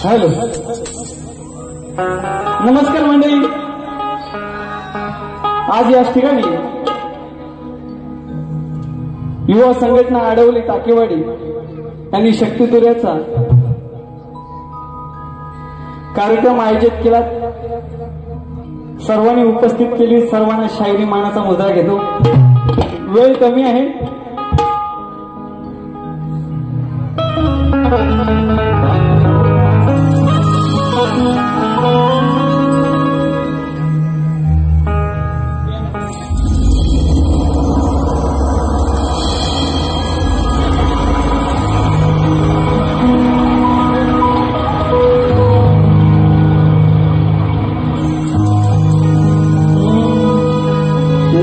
Hello नमस्कार मंडळी. आज याच ठिकाणी युवा संघटना आडवली टाकेवाडी यांनी शक्तितुर्याचा कार्यक्रम आयोजित केला. सर्वांनी उपस्थित केली. सर्वांना शायरी मानाचा मुद्रा घेतो. वेळ कमी आहे.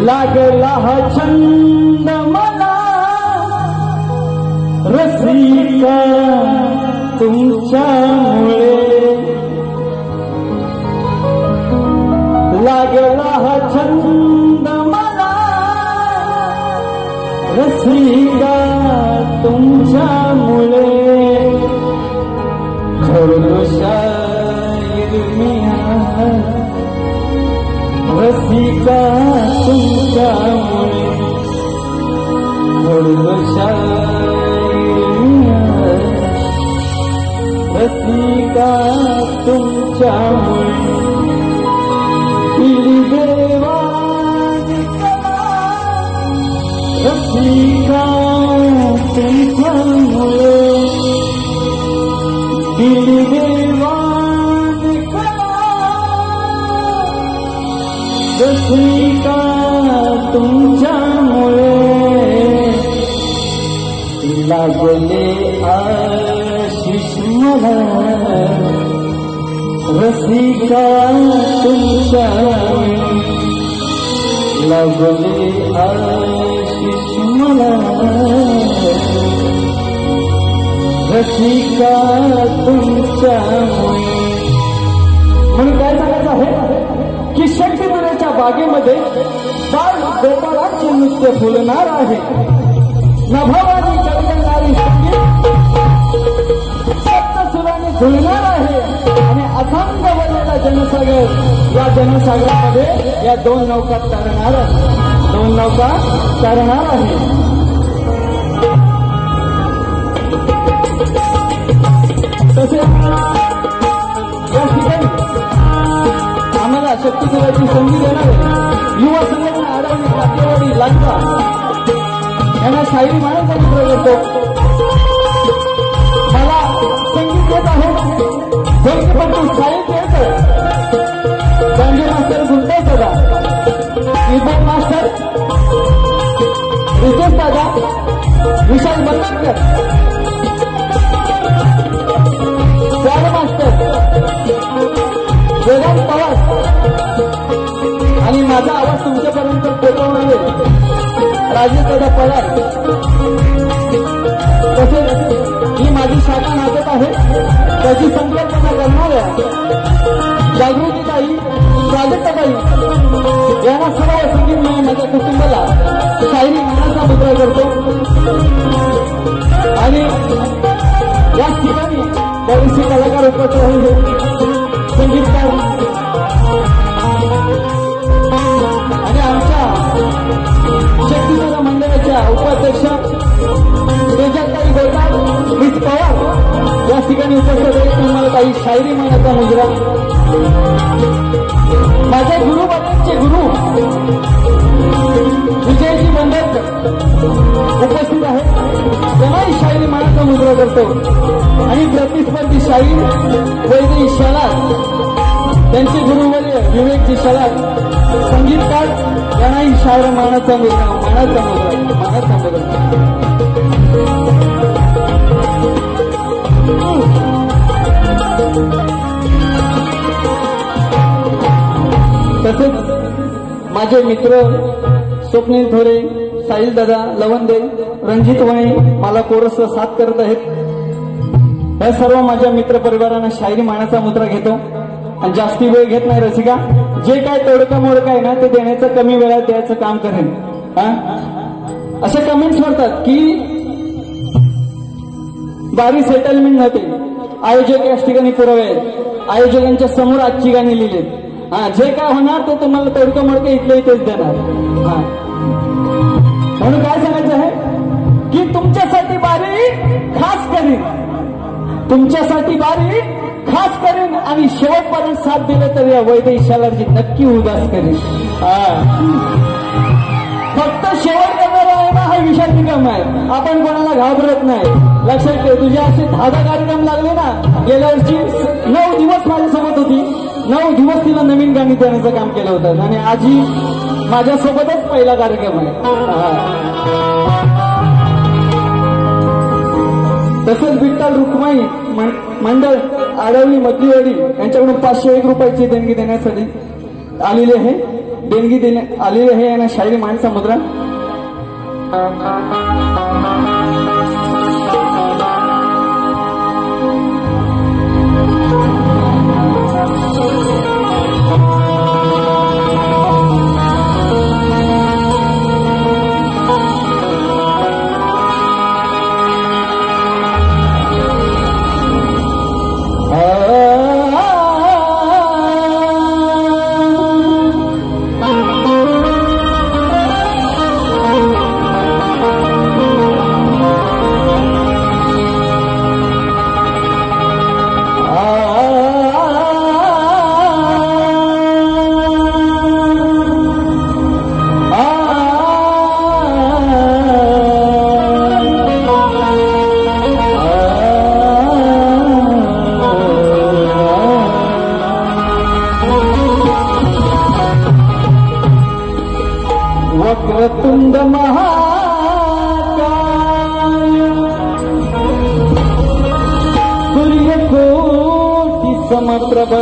लागला हा छंद मला रसिका तुमच्यामुळे, लागला हा छंद मला रसिका तुमच्यामुळे. खरं शायर मिया रसिका तुमच्यामुळे, रसिका तुमच्यामुळे. दिली देवाने कला रसिका तुमच्यामुळे दिल देवान का रसिका तुमच्यामुळे लागले आशिष मला रसिका तुमच्यामुळे लागले आशिष मला रसिका तुमच्यामुळे. म्हणून काय सांगायचं आहे की शक्तिपुराच्या बागेमध्ये बाळ गोपाळाचे नृत्य फुलणार आहे. नभावानी गणगणणारी संगीत सप्तसुराने झुलणार आहे आणि अथांग वळलेला जनसागर, या जनसागरामध्ये या दोन नौका तरणार आहे. दोन नौका तरणार आहे. तसेच या ठिकाणी आम्हाला शक्तिपुराची संधी देणार आहे युवा संघटना अडवणे काटेवाडी लांजा यांना शायरी मानाचा मित्र करतो. मला संगीत येत आहे, ध्वनिपटू साहित्य येतं, गांधी मास्तर गुंडे दादा, कीबोर्ड मास्टर रितेश दादा, विशाल बंदरकर, पॅड मास्टर वेदांत पवार आणि माझा आवाज तुमच्यापर्यंत पोहोचवणारे राजेश दादा पवार. तसेच ही माझी शाखा नाचत आहे, त्याची संकल्पना करणाऱ्या जागृतीताई, प्राजक्ताताई यांना सर्व संगीतमय माझ्या कुटुंबाला शायरी मनाचा मुद्रा करतो. आणि याच ठिकाणी बरेचसे कलाकार उपस्थित आहेत, संगीतकार आणि आमच्या शक्तिपुरा मंडळाच्या उपाध्यक्ष तेजताई गोपाळ मिस पवार या ठिकाणी उपस्थित आहेत. तुम्हाला काही शायरी मनाचा मुद्रा. माझ्या गुरुबाबांचे गुरु विजयजी मंडळकर उपस्थित आहेत, त्यांनाही शायरी मनाचा मुद्रा करतो. आणि प्रतिस्पर्धी शाहीर वैदेही शलाद, त्यांचे गुरुवर्य विवेकजी शलाद, संगीतकार यांनाही शायर मानाचा मुद्रा. तसेच माझे मित्र स्वप्नील थोरे, साहिल दादा लवंदे, रणजित वणे मला कोरस साथ करत आहेत. या सर्व माझ्या मित्र परिवारांना शायरी मानाचा मुद्रा घेतो आणि जास्ती वेळ घेत नाही. रसिका जे काय तोडकं मोडकं आहे ना ते देण्याचं कमी वेळात द्यायचं काम करेन. असे कमेंट्स म्हणतात की बारी सेटलमेंट नव्हते, आयोजक याच ठिकाणी पुरावे आहेत, आयोजकांच्या समोर आजची गाणी लिहिलेत. जे काय होणार ते तुम्हाला तोडकं मोडकं इथले इथेच देणार. म्हणून काय सांगायचं आहे की तुमच्यासाठी बारी खास करीन, तुमच्यासाठी बारी खास करीन आणि शेवटपर्यंत साथ दिले तर या वैदेही शलादजी नक्की उदास करीन. फक्त शेवट करणारा आहे ना हा विषय निकम आहे. आपण कोणाला घाबरत नाही. लक्षात ठेव, तुझे असे 10 कार्यक्रम लागले ना, गेल्या वर्षी 9 दिवस माझ्यासोबत होती, 9 दिवस तिला नवीन गाणी देण्याचं काम केलं होतं आणि आजही माझ्यासोबतच पहिला कार्यक्रम आहे. तसंच विठ्ठल रुक्माई मंडळ आडवली मधलीवाडी यांच्याकडून 501 रुपयाची देणगी देण्यासाठी आलेली आहे. देणगी आलेली आहे यांना शायरी मानाचा मुद्रा. वक्रतुंड महाकाय सूर्यकोटि समप्रभ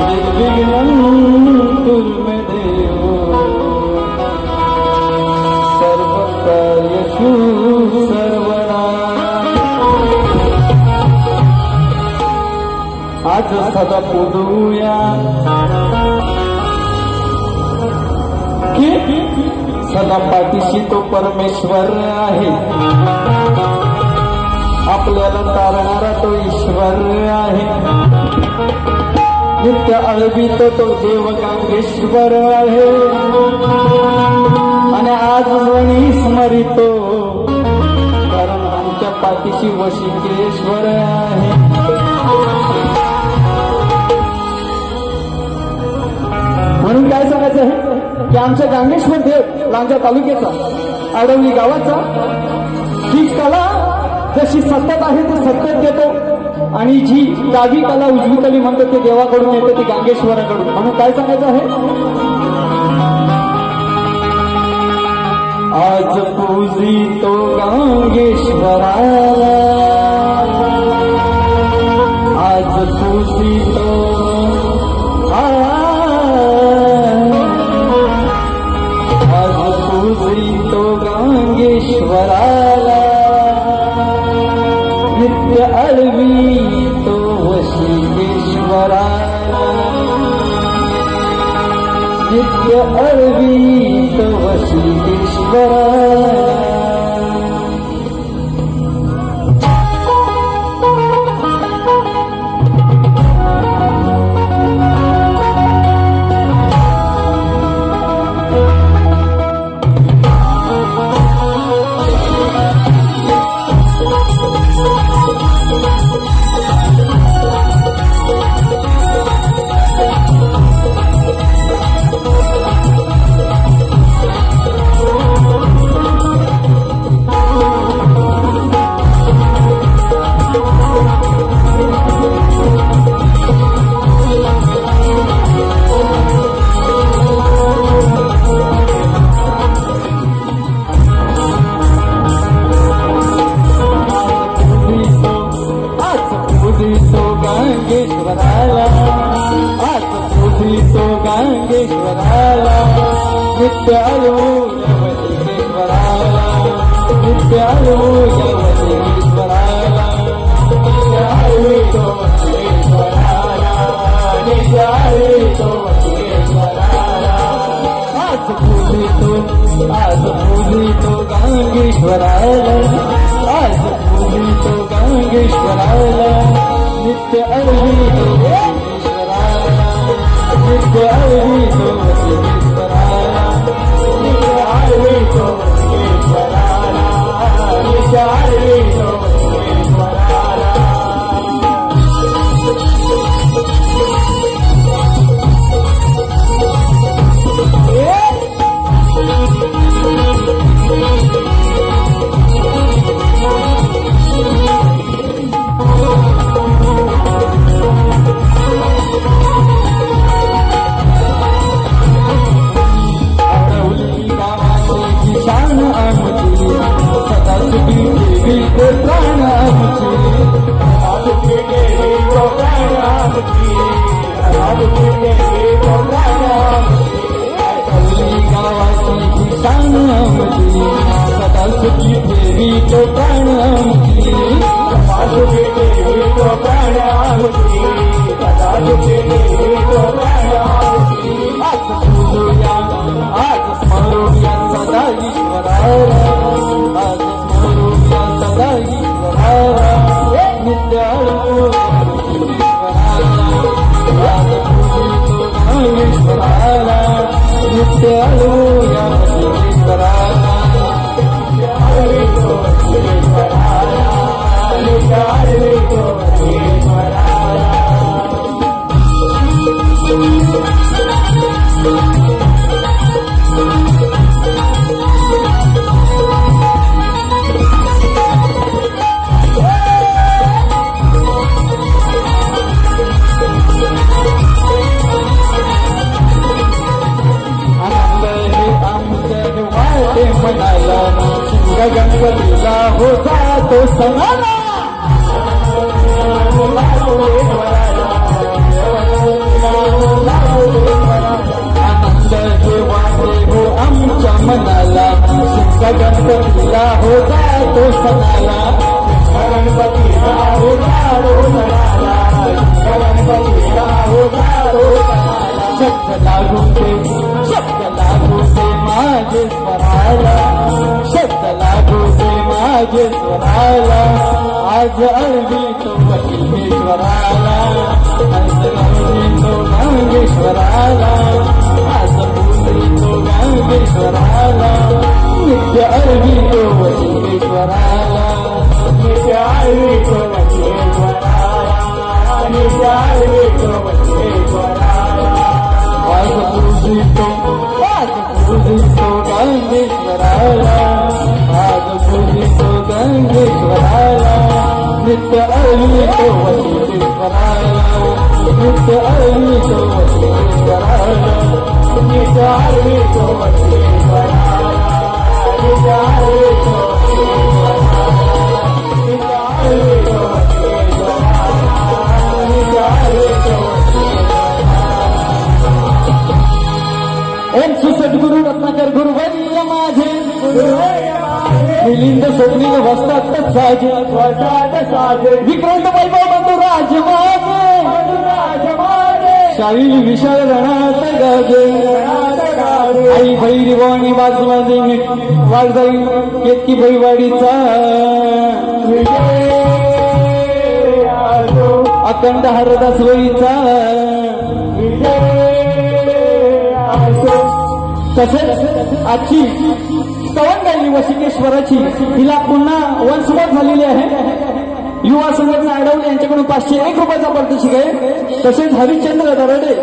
निर्विघ्नं कुरु मे देव सर्वकार्येषु सर्वदा। आज सदा पुजूया सदा पाठीशी तो परमेश्वर आहे, आपल्याला तारणारा तो ईश्वर आहे, नित्य अळवितो तो देव गांगेश्वर आहे, आणि आज स्वणी स्मरितो कारण आमच्या पाठीशी वशिकेश्वर आहे। म्हणून काय सांगायचं आहे की आमच्या गांगेश्वर देव लांजा तालुक्याचा आडवली गावाचा ही कला जशी सतत आहे ती सतत देतो, आणि जी डावी कला उजवी कली म्हणतो ते देवाकडून येते, ती गांगेश्वराकडून। म्हणून काय सांगायचं आहे, आज पूजितो गांगेश्वराला, आज पूजितो पूजितो गांगेश्वराला, नित्य अळवितो वशिकेश्वराला, नित्य अळवितो वशिकेश्वराला। गांगेश्वराला, नित्य अळूया वशिकेश्वराला, नित्य अळूया वशिकेश्वराला, नित्य अळूया वशिकेश्वराला, नित्य अळूया वशिकेश्वराला। आज पूजितो गांगेश्वराला, आज पूजितो गांगेश्वराला, नित्य अळूया वशिकेश्वराला, नित्य अळवितो वशिकेश्वराला, नित्य अळवितो वशिकेश्वराला, नित्य अळवितो वशिकेश्वराला। सदा सुखी देवी तो प्राणामती, सदा सुखी देवी तो प्राणामती, सदा सुखी देवी तो प्राणामती। आज पूजूया, आज स्मरूया सदा ईश्वराला, आज स्मरूया सदा ईश्वराला, नित्य अळूया वशिकेश्वराला, आज पूजितो गांगेश्वराला, नित्य अळूया वशिकेश्वराला, नित्य अळवितो वशिकेश्वराला, नित्य अळवितो वशिकेश्वराला। म्हणाला शिंग गणपतीला होता तो सणाला आनंद वाटे हो आमच्या मनाला शिंग गणपतीला होता तो सणाला गणपतीला होता तो सणाला गणपतीला होता तो सणाला शब्द लागून दे माझे स्वराला शब्द लागून दे माझे स्वराला आज अरवी तो वकिलेश्वराला आज अरवी तो गंगेश्वराला आज पूजली तो गंगेश्वराला नित्य अरवी तो वकिलेश्वराला नित्य अरवी तो वकिलेश्वराला नित्य अरवी तो वकिलेश्वराला आज पूजली तो गंगेश्वराला आज पूजितो गंगेश्वराला नित्य अरवी तो वकिलेश्वराला नित्य अरवी तो वकिलेश्वराला नित्य अरवी तो वकिलेश्वराला नित्य अरवी तो वकिलेश्वराला नित्य अरवी तो वकिलेश्वराला नित्य अरवी तो ओम सुसद्गुरु रत्नाकर गुरुवर्य माझे मिलिंद स्वप्नील वस्तात साजे विक्रांत वैभव बंधू राज माझे शाहील विशाल रणात गाजे आई भैरवाणी वाजवाई केतकी बैवाडीचा अखंड हरदास वळीचा तसेच आजची सवंगाई वशिकेश्वराची हिला पुन्हा वंशमोर झालेली आहे. युवा संघटना आडवली यांच्याकडून 501 रुपयाचा पारितोषिक आहे. तसेच हरिश्चंद्र दराडे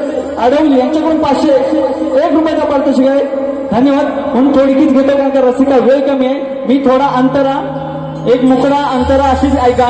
आडवली यांच्याकडून 501 रुपयाचा पारितोषिक आहे. धन्यवाद. म्हणून थोडकीच घेतो कारण का रसिका वेळ कमी आहे. मी थोडा अंतरा एक मुकडा अंतरा अशीच ऐका.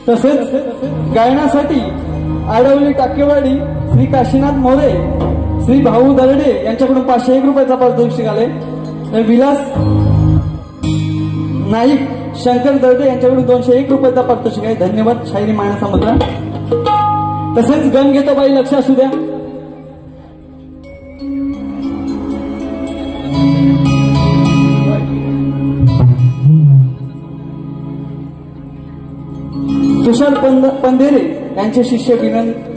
तसेच गायनासाठी आडवली टाकेवाडी श्री काशीनाथ मोरे श्री भाऊ दरडे यांच्याकडून 501 रुपयाचा पारितोषिक आले. विलास नाईक शंकर दरडे यांच्याकडून 201 रुपयाचा पारितोषिक आहे. धन्यवाद. शायरी मायनाचा मुद्रा. तसेच गण घेतो बाई लक्ष असू द्या. तुषार पंधेरे यांचे शिष्य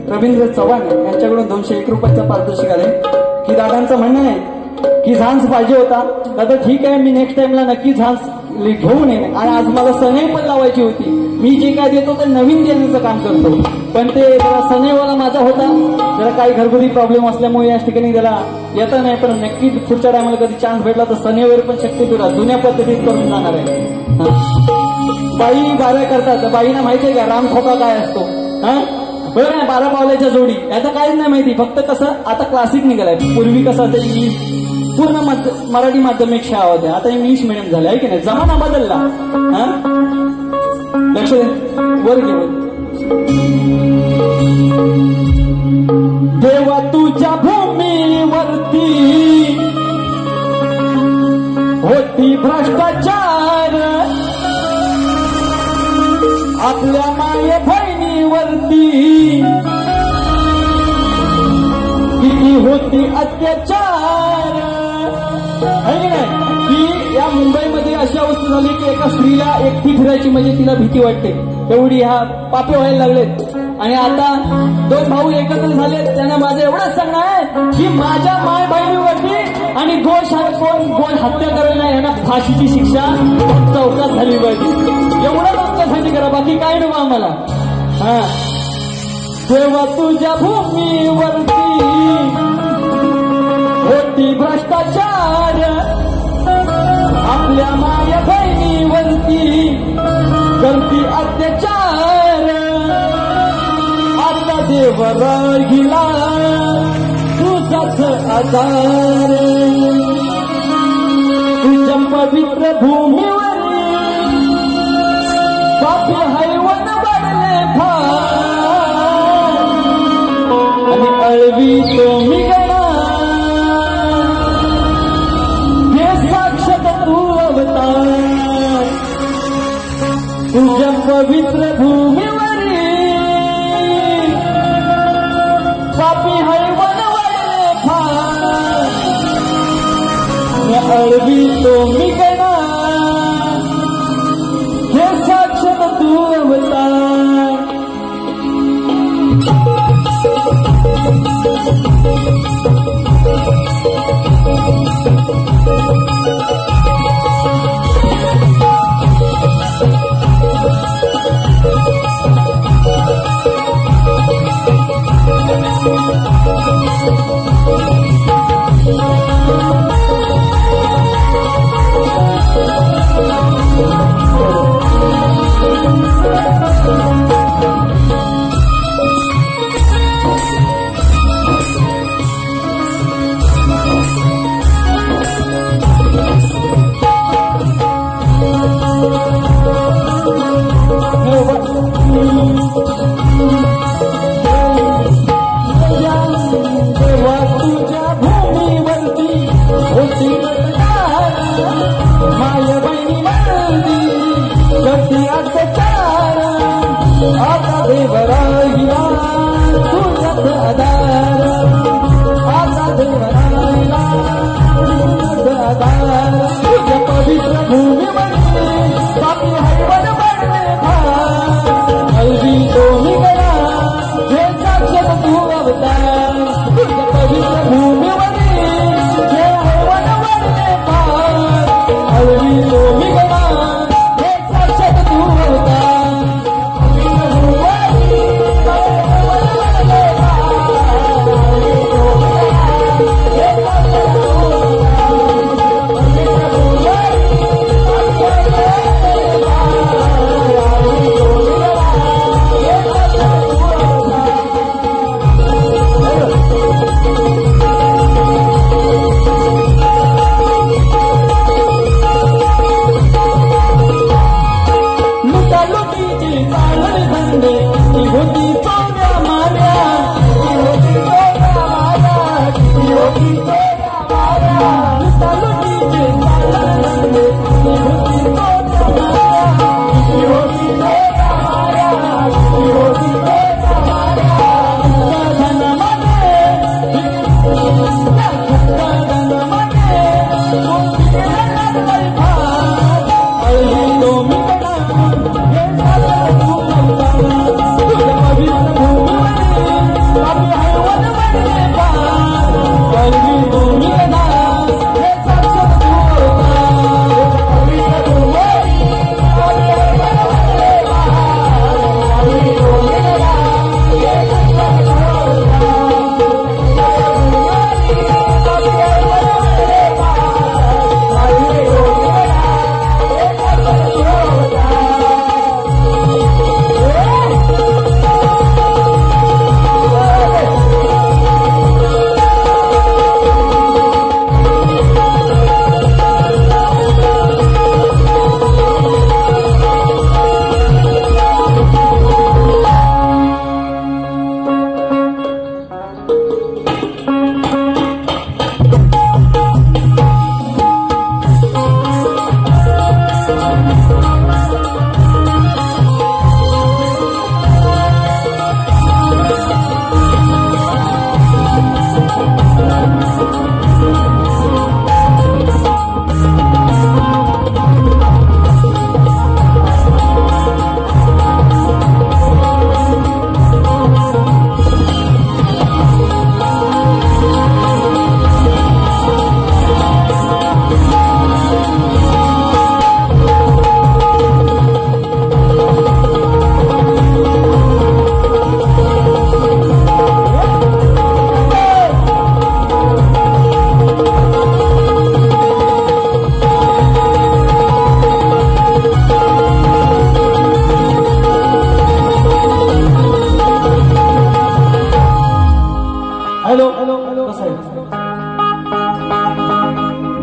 रवींद्र चव्हाण यांच्याकडून 201 रुपयाचा पारितोषिक आले. की दादांचं म्हणणं आहे की झांस पाहिजे होता. दादा ठीक आहे, मी नेक्स्ट टाइमला नक्की झांस घेऊन येईन. आणि आज मला सनई पण लावायची होती. मी जे काय देतो ते नवीन देण्याचं काम करतो, पण ते जरा सनईवाला माझा होता. जरा काही घरगुती प्रॉब्लेम असल्यामुळे या ठिकाणी त्याला येता नाही. पण नक्की पुढच्या टायमाला कधी चान्स भेटला तर सनईवर पण शक्यतो जुन्या पद्धतीत करून जाणार आहे. बाई 12 करतात. बाईना माहितीये का रामखोका काय असतो? बरोबर आहे. 12 पावलाच्या जोडी याचं काहीच नाही माहिती. फक्त कसं आता क्लासिक निघालाय. पूर्वी कसं आता इंग्लिश पूर्ण मराठी माध्यमिक शाळा होत्या, आता इंग्लिश मिडियम झाले आहे की नाही. जमाना बदलला. लक्ष वर घेऊन देवा तुझ्या भूमीवरती होती भ्रष्टाचार, आपल्या माये बहिणीवरती किती होती अत्याचार. आहे की नाही? की या मुंबईमध्ये अशी अवस्था झाली की एका स्त्रीला एकटी फिरायची म्हणजे तिला भीती वाटते, एवढी ह्या पापे व्हायला लागलेत. आणि आता 2 भाऊ एकत्र झालेत. त्यांना माझं एवढंच सांगणं आहे की माझ्या माय बहिणीवरती आणि गोळ हत्या करायला यांना फाशीची शिक्षा चौकात झाली पाहिजे. एवढंच आमच्यासाठी करा, बाकी काय नको आम्हाला. तेव्हा तुझ्या भूमीवरती होती भ्रष्टाचार, आपल्या माया बहिणीवरती करती अत्याचार. आता देव राहिला तुझाच आधार, तुझ्या पवित्र भूमीवर पापी हैवन वाढले फार, आणि अळवी तो मी गणा हे साक्षात तू अवतार. तुझ्या पवित्र भूमीवरी पापी हैवन वाढले फार, अळवी तो मी गणा हे साक्षात तू अवतार.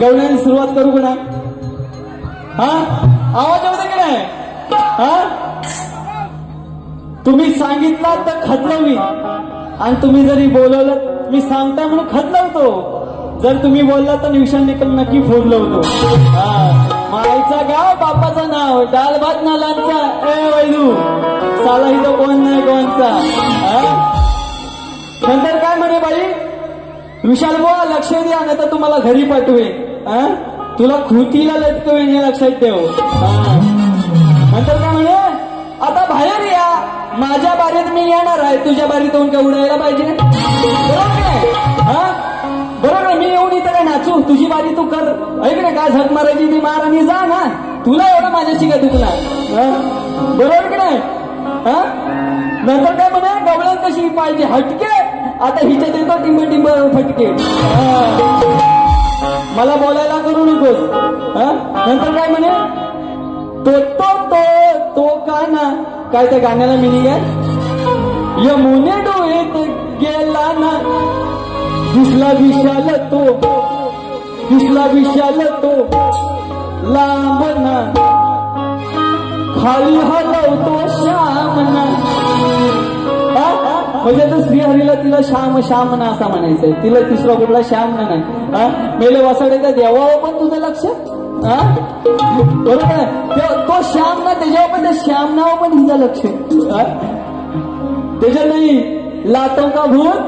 गवण्याची सुरुवात करू का नाही? हा आवाज येऊ दे की नाही? हा तुम्ही सांगितला तर खदलवी आणि तुम्ही जरी बोलवलं मी सांगता म्हणून खदलवतो. जर तुम्ही बोलला तर निवशन निकल नक्की फोडलवतो. माईचा गाव बापाचं नाव डाल भात नालांचा ए वैदू साला इथं कोण नाही कोणचा. नंतर काय म्हणे बाई विशाल बुवा लक्ष द्या नाही तर तुम्हाला घरी पाठवे. तुला कृतीला लटकवेन हे लक्षात ठेव. नंतर काय म्हणे आता बाहेर या माझ्या बारीत मी येणार आहे तुझ्या बारीत येऊन काय उडायला पाहिजे बरोबर नाही? बरोबर मी येऊन इथं काय नाचू तुझी बारी तू कर ऐक ना काय झक मारायची ती मार आणि जा ना तुला एवढं माझ्याशी काय दुखला बरोबर की नाही? नंतर काय म्हणे गवळण कशी पाहिजे हटके आता हिच्या देतो टिंब टिंब फटके. मला बोलायला करू नकोस. नंतर काय म्हणे तो तो तो तो का ना काय त्या गाण्याला मिनिंग आहे यमुने डोळेत गेला ना दिसला विशाल तो लांब ना खाली हलवतो श्याम ना. म्हणजे तर श्रीहरीला तिला श्याम श्याम ना असा म्हणायचंय तिला तिसरा कुठला श्याम ना नाही. मेले वसाड्याच्या देवावर पण तुझं लक्ष बरोबर तो श्याम ना त्याच्यावर पण त्या श्याम नाव पण तिचं लक्ष त्याच्यात नाही लातो का भूत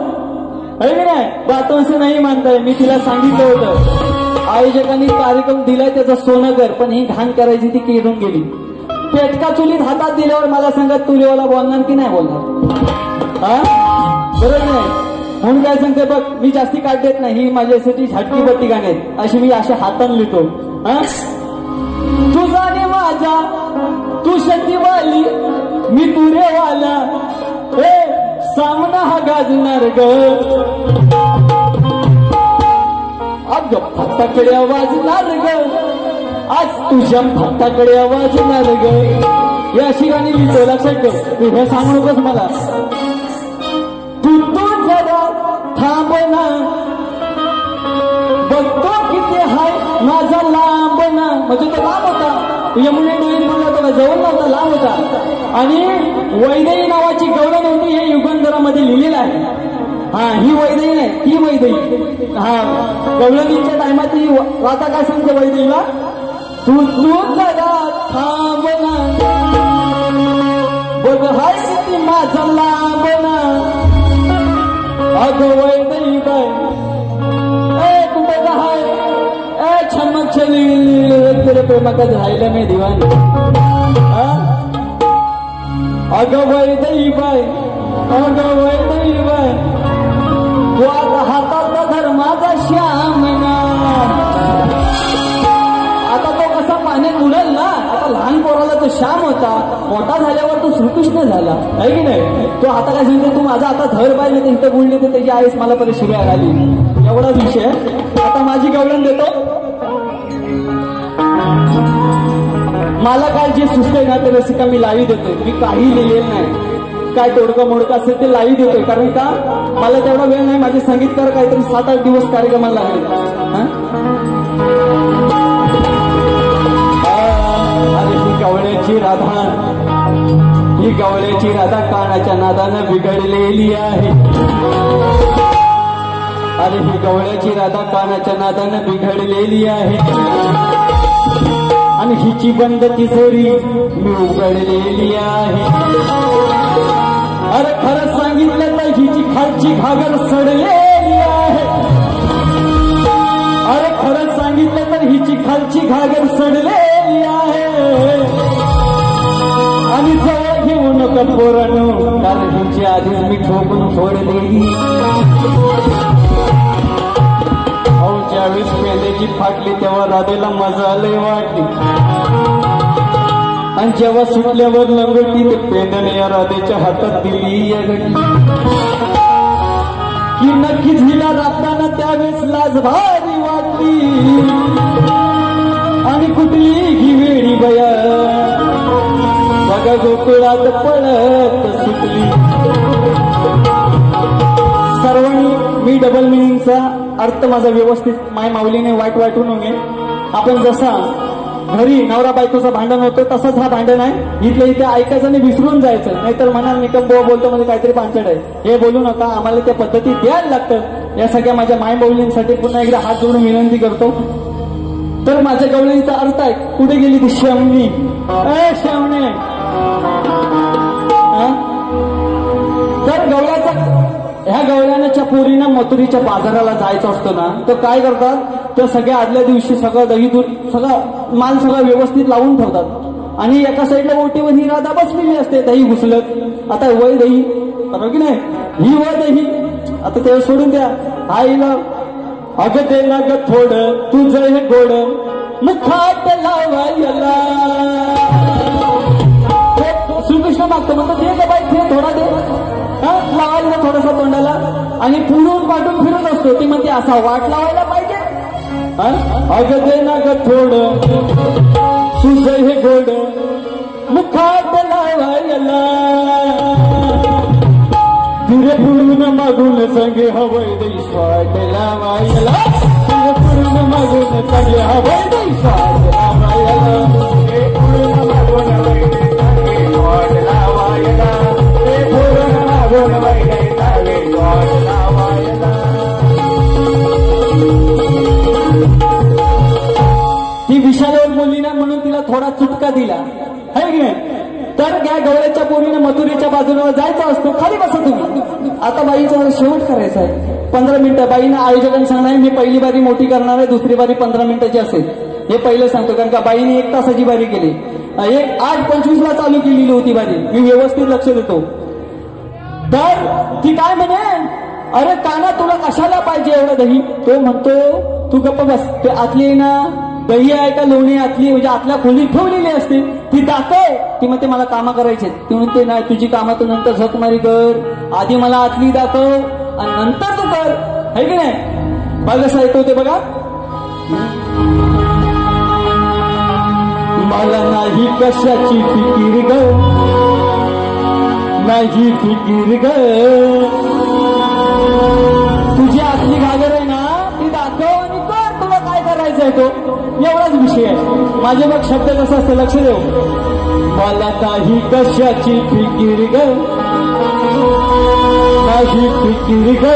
आहे की नाही बातों से नाही मानताय. मी तिला सांगितलं होतं आयोजकांनी कार्यक्रम दिलाय त्याचा सोनं कर पण ही घाण करायची ती केडून गेली. पेटका चुलीत हातात दिल्यावर मला सांगत तुरीवाला बोलणार की नाही बोलणार बरोबर नाही. म्हणून काय सांगते बघ मी जास्ती काढ देत नाही ही माझ्यासाठी झटकी बट्टी गाणे आहेत अशी मी अशा हातान लिहितो. तुझा ने माझा तू शक्तीवाली मी तुरेवाला हे सामना हा गाजणार ग अब फत्ताकडे आवाजणार ग आज तुझ्या फत्ताकडे आवाजणार ग हे अशी गाणी लिहितो लक्षात ठेव. तू हे सांगू नकोस मला. तू जरा थांब ना बघतो किती हाय माझा लांब ना म्हणजे तो लांब होता यमुने डोळी बोलला होता जवळ नव्हता लांब होता. आणि वैदेही नावाची गवळण होती हे युगंधरामध्ये लिहिलेलं आहे. ही वैदेही नाही ती वैदेही. गवळणीच्या टायमात ही राधा काय सांगते वैदेहीला तू जरा थांब ना बघ हाय किती माझा लांब ना. अगं वैदेही बाय कुठं का हाय छमक छली तेरे प्रेमा का राहिलं मी दिवाणी. अगं वैदेही बाय तू आता हातात धर्माचा श्याम ना. आता तो कसा पाण्यात उडेल ना आता लहान पोराला तो श्याम होता मोठा झाल्यावर तो श्रीकृष्ण झाला आहे की नाही. तो आता काय सांगते तू माझा आता धर पाहिजे तर इथं बोलले तर त्याची आईस मला परत शिव्या घाली एवढाच विषय. आता माझी गवळण देतो. मला काय जे सुचतंय ना ते रसिका मी लावी देतोय. मी काही लिहिलेलं नाही काय तोडकं मोडकं असेल ते लावी देतोय कारण का मला तेवढा वेळ नाही. माझे संगीतकार काहीतरी 7-8 दिवस कार्यक्रमाला लागले. अरे ही गवळ्याची राधा कानाच्या नादानं बिघडलेली आहे. अरे ही गवळ्याची राधा कानाच्या नादानं बिघडलेली आहे. आणि हिची बंद तिजोरी मी उघडलेली आहे. अरे खरं सांगितलं तर हिची खालची घागर सडलेली आहे. अरे खरं सांगितलं तर हिची खालची घागर सडलेली आहे. आणि जवळ घेऊ नका पोरांनो, कारण हिची आधीच मी ठोकून फोडलेली. ज्यावेळेस पेंद्याची फाटली तेव्हा राधेला मजा लय वाटली. आणि जेव्हा सुटल्यावर लंगोटी ते पेंद्याने या राधेच्या हातात दिली या घडी की नक्कीच हिला राबताना त्यावेळेस लाज भारी वाटली. आणि कुठली ही वेळी बया बघा गोकुळात पळत सुटली. सर्वांनी मी डबल मिनिंगचा अर्थ माझा व्यवस्थित माय माऊलीने वाटू नये. आपण जसा घरी नवरा बायकोचं भांडण होतं तसंच हा भांडण आहे. इथल्या इथे ऐकायचं आणि विसरून जायचं, नाहीतर म्हणाल निकम बुवा बोलतो म्हणजे काहीतरी पांचट आहे. हे बोलू नका, आम्हाला त्या पद्धती द्यायला लागतात. या सगळ्या माझ्या माय माऊलींसाठी पुन्हा एकदा हात जोडून विनंती करतो. तर माझ्या गवळीचा अर्थ आहे, कुठे गेली ती शेवणी? ए शेवणे. तर गवळ्याचा ह्या गवळ्याच्या पोरीनं मथुरीच्या बाजाराला जायचं असतो ना, तर काय करतात, तर सगळ्या आदल्या दिवशी सगळं दही दूध सगळं माल सगळं व्यवस्थित लावून ठेवतात. आणि एका साईडला ओटीवर ही राधा बसलेली असते दही घुसलत. आता वय दही बरोबर की नाही, ही वय दही. आता ते सोडून द्या. आईला अगं दे ना ग थोडं तुझं हे गोड मुखात लावायला. श्रीकृष्ण मागतो म्हणतो दे ग बाई फिर थोडा दे लावायला थोडासा तोंडाला. आणि पुढून पाठून फिरत असतो. ती म्हणते असा वाट लावायला पाहिजे. अगं दे ना ग थोडं तुझं हे गोड मुखात लावायला. पुढे पुढून मागून संगे हवय दही स्वाट लावायला. पुढे पुढून मागून संगे हवय दही स्वाट लावायला. पुढून मागून हवय दही स्वाट लावायला. ती विशालावर बोलली ना म्हणून तिला थोडा चुटका दिला है की नाही. तर या गवळ्याच्या पोरीने मथुरेच्या बाजूला जायचं असतो. खाली बसा तुम्ही. आता बाईचा शेवट करायचा आहे. 15 मिनिटं बाईनं आयोजकांना सांगणार मी पहिली बारी मोठी करणार आहे, दुसरी बारी 15 मिनिटाची असेल. हे पहिलं सांगतो, कारण का बाईने 1 तासाची बारी केली. 8:25 चालू केलेली होती बारी. मी व्यवस्थित लक्ष देतो. तर ती काय म्हणे, अरे काना तुला कशाला पाहिजे एवढं दही? तो म्हणतो तू गप्प बस. ते आतली ना दही आहे का लोणी आतली म्हणजे आतल्या खोलीत ठेवलेली असते ती दाखव. ती म्हणते मला कामं करायचे. ती म्हणते नाही तुझी कामं तू नंतर झकमारी कर, आधी मला आतली दाखव आणि नंतर तू कर, है की नाही. बघ कसं ऐकतो ते बघा. मला नाही कशाची फिकीर ग, नाही फिकीर ग. तुझी आतली घागर आहे ना ती दाखव आणि कर, तुला काय करायचंय तो एवढाच विषय आहे. माझे बघ शब्द कसं असतं लक्ष देऊ. मला नाही कशाची फिकीर ग, नाही फिकीर ग.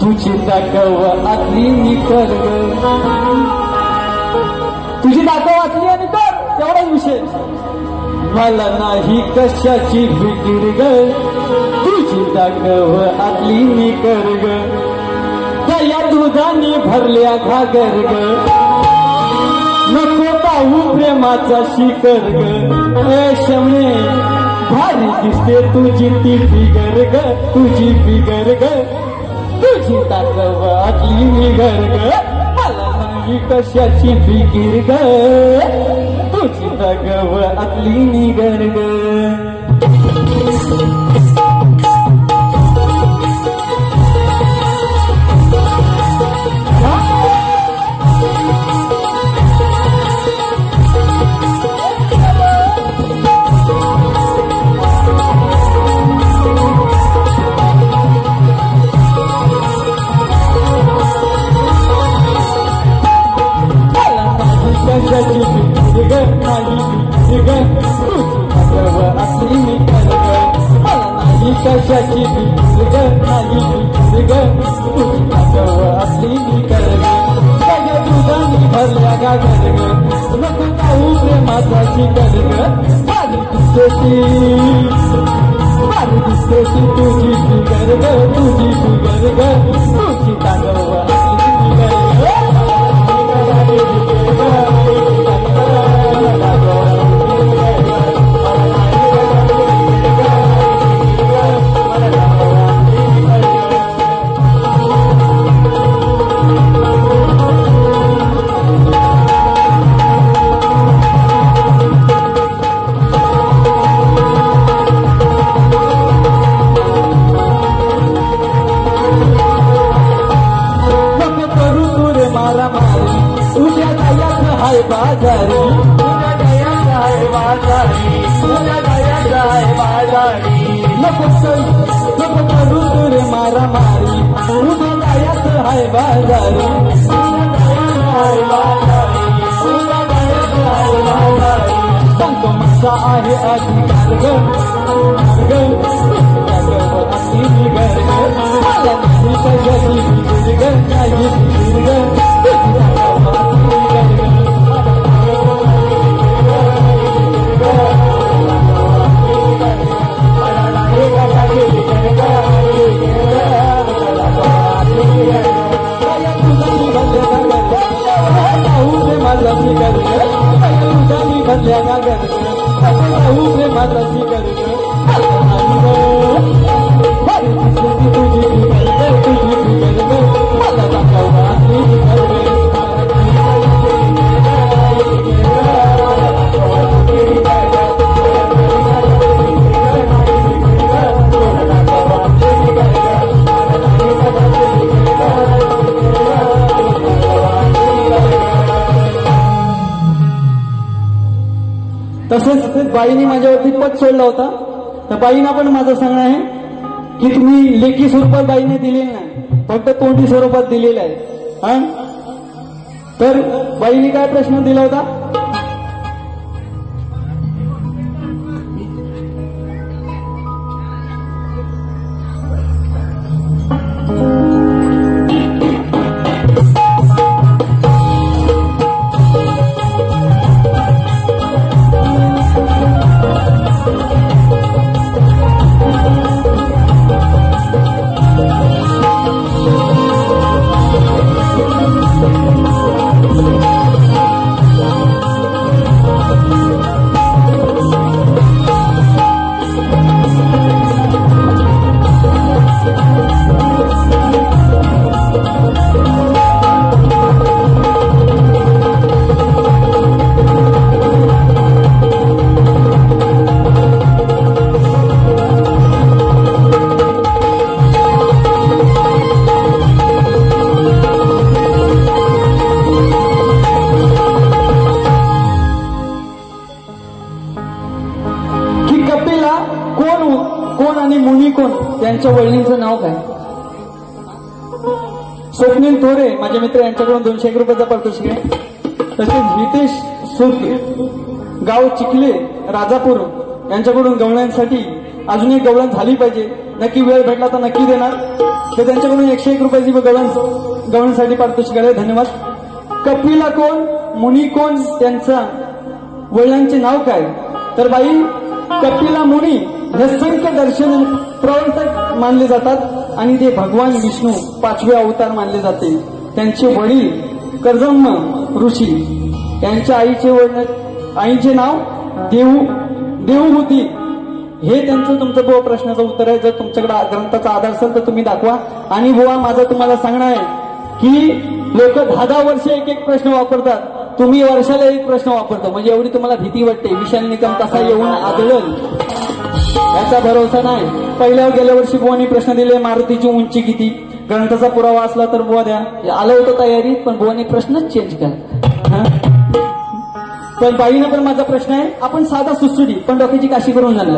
तुझी दाखव आतली मी कर ग, तुझी दाखव आतली आणि कर एवढाच विषय. मला नाही कशाची फिकीर ग, तुझी दाखव आतली मी कर ग. या दुधाने भरल्या घागर ग, नको पाहू प्रेमाचा शिकर ग. ए शमणे भारी दिसते तुझी ती फिगर ग, तुझी फिगर ग. तुझी दाखव आतली मी घर ग. मला नाही कशाची फिकीर ग, तुझी दाखव आतली मी घर ग. कशाची फिकीर ग, नाही फिकीर ग. तुझी दाखव असली मी कर ग. दुधाने भरल्या गागर ग नको जाऊ प्रेमाचा शिकर ग भारी दिसतेशी तुझी शिकर ग तुझी शिकर ग तुझी तागवा बाजारी तुझ्या गयात आहे बाजारी तुझ्या गयात आहे बाजारी नको करू तुरे मारा मारी तुझ्या गयात आहे बाजारी तुझ्या गयात आहे बाजारी सांगतो माझा आहे अधिकार ग मला नाही कधी ग नाही ग माझा शिकर बदल्या गागर माझा शिकर तुझी मला दाखवा तसेच बाईने माझ्यावरती पद सोडला होता तर बाईंना पण माझं सांगणं आहे की तुम्ही लेखी स्वरूपात बाईने दिलेलं नाही फक्त तोंडी स्वरूपात दिलेलं आहे हा तर बाईने काय प्रश्न दिला होता त्यांच्या वडिलांचं नाव काय स्वप्नील थोरे माझे मित्र यांच्याकडून 200 रुपयाचा पारितोषिक आहे तसेच हितेश सुरके गाव चिखले राजापूर यांच्याकडून गवळ्यांसाठी अजून एक गवळण झाली पाहिजे नक्की वेळ भेटला तर नक्की देणार तर त्यांच्याकडून 101 रुपयाची गवळणसाठी पारितोषिक आहे धन्यवाद कपिला कोण मुनी कोण त्यांचा वडिलांचे नाव काय तर बाई कपिला मुनी हे संख्य दर्शन प्रवर्तक मानले जातात आणि ते भगवान विष्णू 5वे अवतार मानले जाते त्यांचे वडील कर्दम्य ऋषी यांच्या आईचे नाव देवहूती हे त्यांचं तुमचं बुवा प्रश्नाचं उत्तर आहे जर तुमच्याकडे ग्रंथाचा आधार असेल तर तुम्ही दाखवा आणि बुवा माझं तुम्हाला सांगणं आहे की लोक 10 वर्ष एक प्रश्न वापरतात तुम्ही वर्षाला एक प्रश्न वापरतो म्हणजे एवढी तुम्हाला भीती वाटते विशाल निकम कसा येऊन आदळल याचा भरोसा नाही पहिल्यावर गेल्या वर्षी बुवानी प्रश्न दिले मारुतीची उंची किती ग्रंथाचा पुरावा असला तर बुवा द्या आलं होतं तयारीत पण बुवानी प्रश्नच चेंज केला पण बाईनं पण माझा प्रश्न आहे आपण साधा सुटसुटी पण डोक्याची काशी करून झालं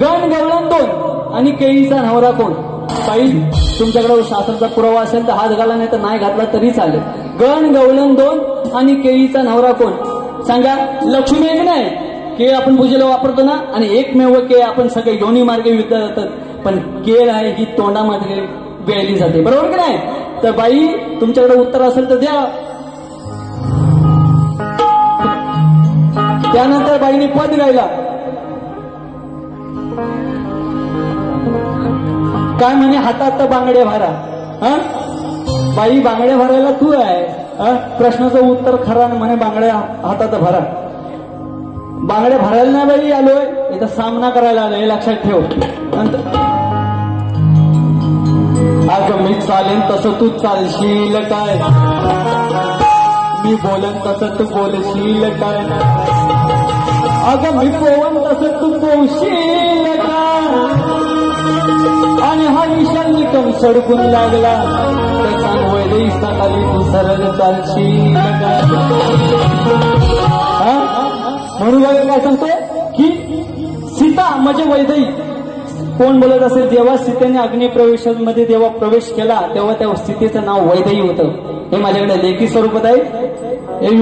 गण गवळण 2 आणि केळीचा नवरा कोण बाई तुमच्याकडे शास्त्राचा पुरावा असेल तर हात घाला नाही तर नाही घातला तरी चालेल गण गवळण 2 आणि केळीचा नवरा कोण सांगा लक्ष्मी एक नाही केळ आपण पूजेला वापरतो ना आणि एकमेव केळ आपण सगळे दोन्ही मार्गे विकल्या जातात पण केळ आहे ही तोंडामध्ये वेळली जाते बरोबर की नाही तर बाई तुमच्याकडे उत्तर असेल तर द्या त्यानंतर बाईने पद गायला. काय म्हणे, हातात बांगडे भरा. बाई, बांगड्या भरायला तू आहे. प्रश्नाचं उत्तर खरा म्हणे, बांगड्या हातात भरा. बांगड्या भरायला नाही बाई आलोय, इथं सामना करायला आलोय, लक्षात ठेव. अगं मी चालेन तसं तू चालशील काय, मी बोलन तसं तू बोलशील काय, अगं मी पोवन तसं तू पोवशील काय, आणि हा विशाल निकम सडकून लागला तर सांग वैदेईचा खाली तू सरळ चालशील काय. म्हणून काय सांगतो की सीता म्हणजे वैदेई. कोण बोलत असेल, जेव्हा सीतेने अग्निप्रवेशामध्ये जेव्हा प्रवेश केला तेव्हा त्या सीतेचं नाव वैदेई होतं. हे माझ्याकडे लेखी स्वरूपात आहे, हे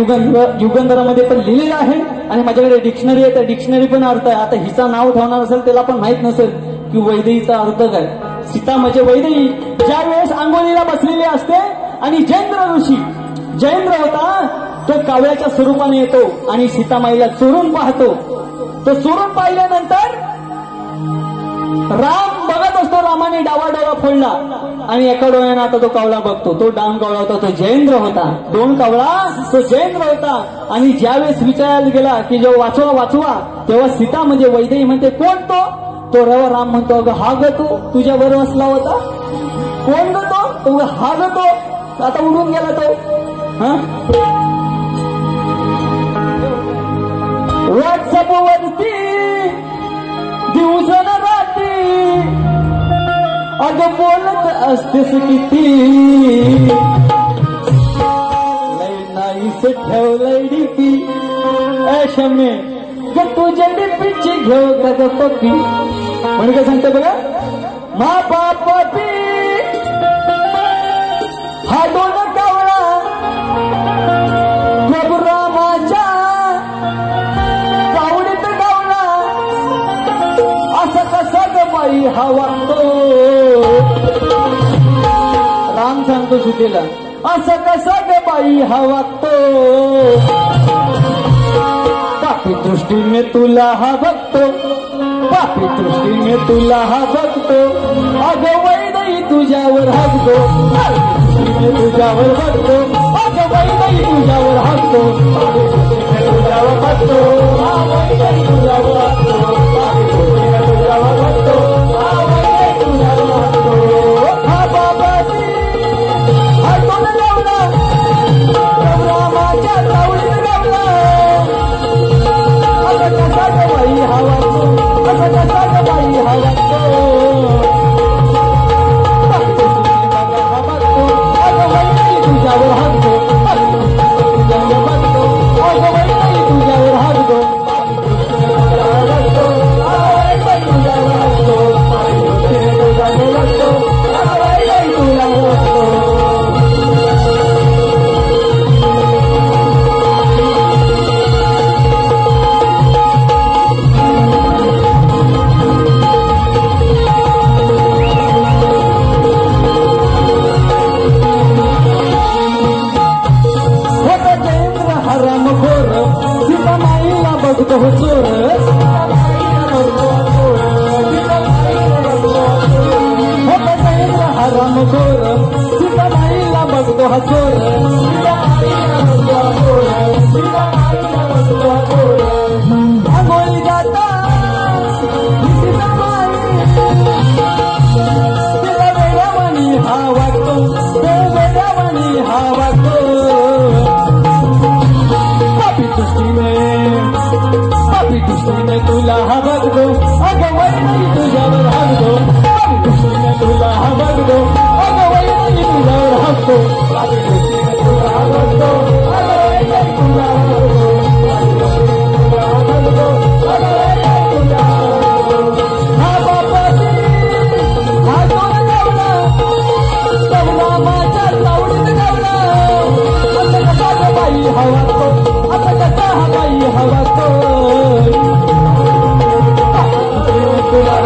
युगंधरामध्ये पण लिहिलेलं आहे, आणि माझ्याकडे डिक्शनरी आहे, त्या डिक्शनरी पण अर्थ आहे. आता हिचा नाव ठेवणार असेल त्याला पण माहित नसेल की वैदेईचा अर्थ काय. सीता म्हणजे वैदेई. ज्या वेळेस आंघोळीला बसलेली असते आणि जैंद्र ऋषी, जैंद्र होता तो कावळ्याच्या स्वरूपाने येतो आणि सीतामाईला चोरून पाहतो. तो चोरून पाहिल्यानंतर राम बघत असतो, रामाने डावा डोळा फोडला आणि एका डोळ्याने आता तो कावळा बघतो. तो डाम कावळा होता, तो जैंद्र होता. दोन कावळा, तो जैंद्र होता. आणि ज्यावेळेस विचारायला गेला की जो वाचवा वाचवा, तेव्हा सीता म्हणजे वैदेई म्हणते, कोण तो? तो राम म्हणतो, अगं हा ग तो तुझ्यावर बसला होता. कोण ग तो? हा ग तो, आता उडून गेला तो. व्हॉट्सअप वरती दिवसन रात्री अगं बोलत असतेस किती, नाहीस ठेवलंय डीपी. शमे ग तुझ्या डीपीची घेऊ का ग पप्पी. म्हणून काय सांगते बघा, मा बापी हा दोन कावळा प्रभू रामाच्या कावडीत गावला, असं कसं ग बाई हा वागतो. राम सांगतो सीतेला, असं कसं ग बाई हा वागतो. पापी दृष्टीने तुला हा बघतो, पापी दृष्टीने तुला हा बघतो. अगं वैदेई तुझ्यावर हसतो, तुझ्यावर बघतो. अगं वैदेई तुझ्यावर हसतो, तुझ्यावर बघतो. वैदेई तुझ्यावर हसतो, तुझ्यावर बघतो. वैदेई तुझ्यावर हसतो. हा बाबाजी हा कोण गावला, रामाच्या सावळीत गावला. असं कसा ग बाई हा वागतो, असं कसा ग बाई हा वागतो. तुझ्यावर हसतो, तुझ्यावर बघतो. अगं वैदेई तुझ्यावर हसतो, तुझ्यावर हसतो. वैदेई तुझ्यावर हसतो, तुझ्यावर बघतो. वैदेई तुझ्यावर हसतो. बघतो हो चोर, हराम खोर सीतामाईला बघतो हा चोर. आंघोळी जाता सीतामाई तिला वेड्यावानी हा वागतो, वेड्यावानी हा वागतो. पापी दृष्टीने तुला हा बघतो. अगं वैदेई तुझ्यावर हसतो, पापी दृष्टीने तुला हा बघतो. अगं वैदेई तुझ्यावर हसतो, पापी दृष्टीने तुला हा बघतो. अगं वैदेई तुझ्यावर हसतो, पापी दृष्टीने तुला हा बघतो. अगं वैदेई तुझ्यावर हसतो. हा बापाची हा दोन गावला, रामाच्या सावडीत गावला. असं कसा ग बाई हा वागतो, असं कसा हा बाई हा वागतो. तुला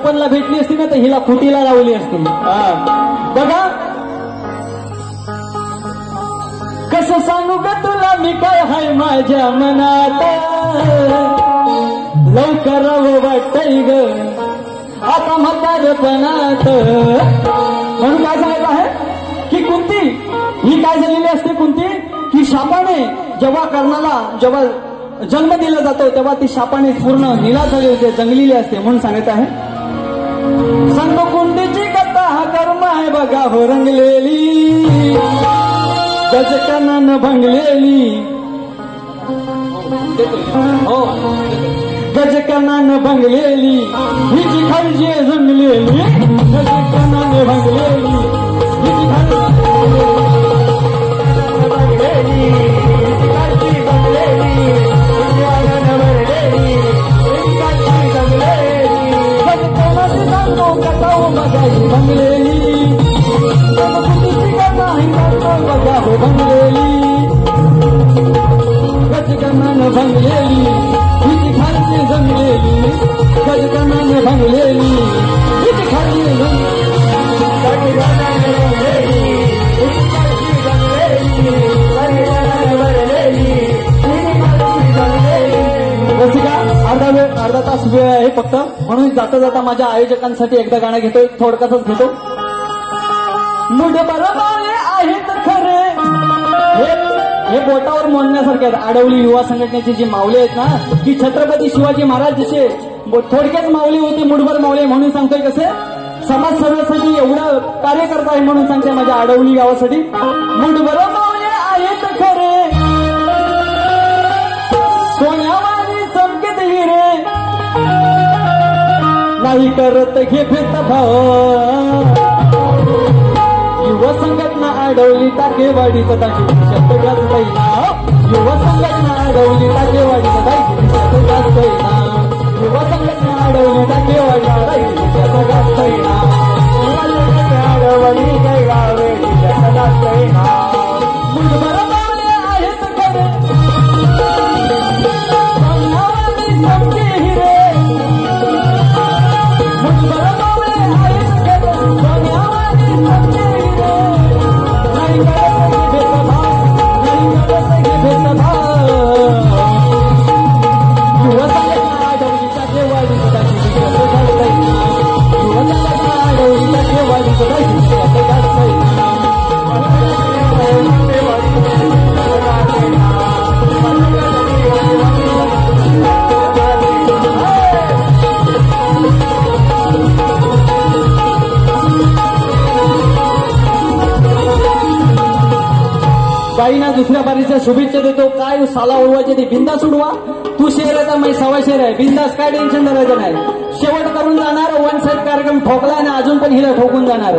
ओपनला भेटली असती ना तर हिला खुटीला लावली असती. बघा कसं सांगू ग तुला मी काय हाय माझ्या मनात, लवकर वाटतय ग आता म्हातारपणात. म्हणून काय सांगायचं आहे की कुंती ही काय झालेली असते, कुंती की शापाने जेव्हा कर्णाला जेव्हा जन्म दिला जातो तेव्हा ती शापाने पूर्ण निला झाली होते, जंगलेली असते. म्हणून सांगायचं आहे संत कुंतीची कथा हा कर्म आहे बघा हो रंगलेली, गजकर्णानं भंगलेली, हो गजकर्णानं भंगलेली, हिची खालची जंगलेली, गजकर्णानं भंगलेली, हिची गजकर्णानं भंगलेली, हिची खालची जंगलेली, गजकर्णानं भंगलेली, हिची खालची अर्धा तास वेळ आहे फक्त. म्हणून जाता जाता माझ्या आयोजकांसाठी एकदा गाणं घेतोय, थोडक्यातच घेतो. मुड बरोबर आहेत खरे हे बोटावर मोडण्यासारखे आहेत. आडवली युवा संघटनेची जी माऊली आहेत ना की छत्रपती शिवाजी महाराज जसे थोडक्यात माऊली होती, मुठभर माऊली. म्हणून सांगतोय कसे समाज सेवेसाठी एवढं कार्य करत आहे म्हणून सांगते माझ्या आडवली गावासाठी. मुठभर माऊली आहेत खरे सोन्यावानी चमकेत हिरे, नाही करत घे भेदभाव, युवा संघटना अडवली टाकेवाडीचं दाखी शब्द जास्त नाव, युवा संघटना अडवली टाकेवाडीचं दाखी शब्द जास्त नाव, युवा संघटना अडवली टाकेवाडीचं दाखी शब्द जास्त नाव, अडवली काही गावे जास्त नाव. मुठभर माऊली आहेत खरे सोन्यावानी चमके हिरे, मुठभर माऊली आहेत खरे सोन्यावानी चमके हिरे, नाही करत भेदभाव, नाही करत भेदभाव, युवा संघटना अडवलीच्या केवाडीचं दाखी शब्द जास्त नाव, युवा संघटना अडवलीच्या केवाडीचं दाखी शब्द जास्त नाव. बाईना दुसऱ्या बारीच्या शुभेच्छा देतो. काय साला उडवायचे ते बिंदास उडवा. तू शेर आहे तर मी सवा शेर आहे, बिंदास काय टेन्शन करायचं नाही. शेवट करून जाणार वन साईड कार्यक्रम ठोकला आणि अजून पण हिला ठोकून जाणार.